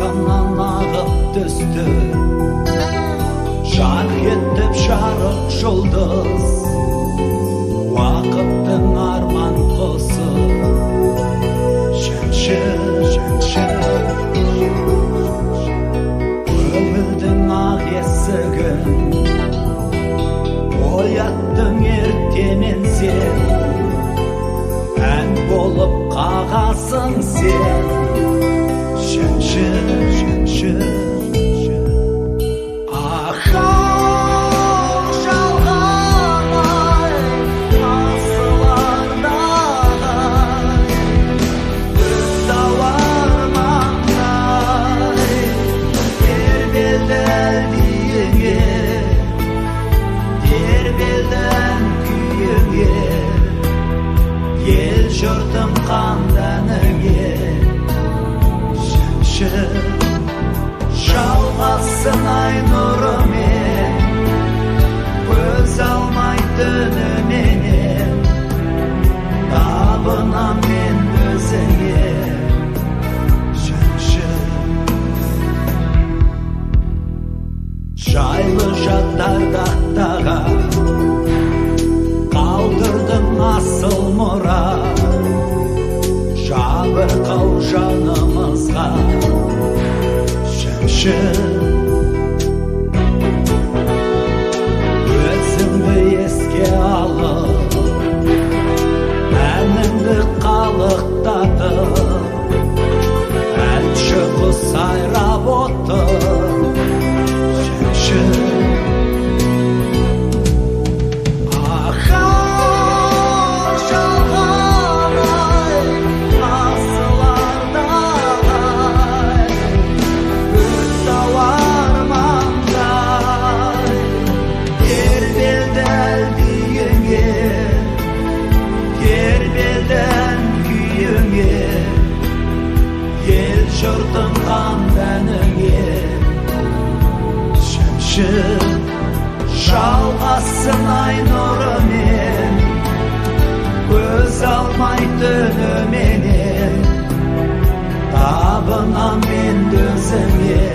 аспаннан ағып түсті, жарқ етіп жарық жұлдыз, уақыттың арман құсы. Жаншы, жаншы, өмірдің ақ есігін ояттың ертемен сен, ән болып қағасың сен. Жаншы, жаншы, ахау жалғанай асылардай, өтау армандай тербелді әлдиіңе, тербелдің күйіңе, ел жұртым қамданыңе. Жалғасын ай нұрымен, көз алмай түніменен, табынам мен өзіңе. Жаншы, жайлы жаттардақтаға қалдырдың асыл мұра, жабырқау жанымызға. Жаншы, өзіңді еске алып, әніңді қалықтатып, әнші құс сайрап отыр. Жаншы, жұртым қамданыңе. Жаншы, жалғасын ай нұрымен, көз алмай түніменен, табынам мен өзіңе.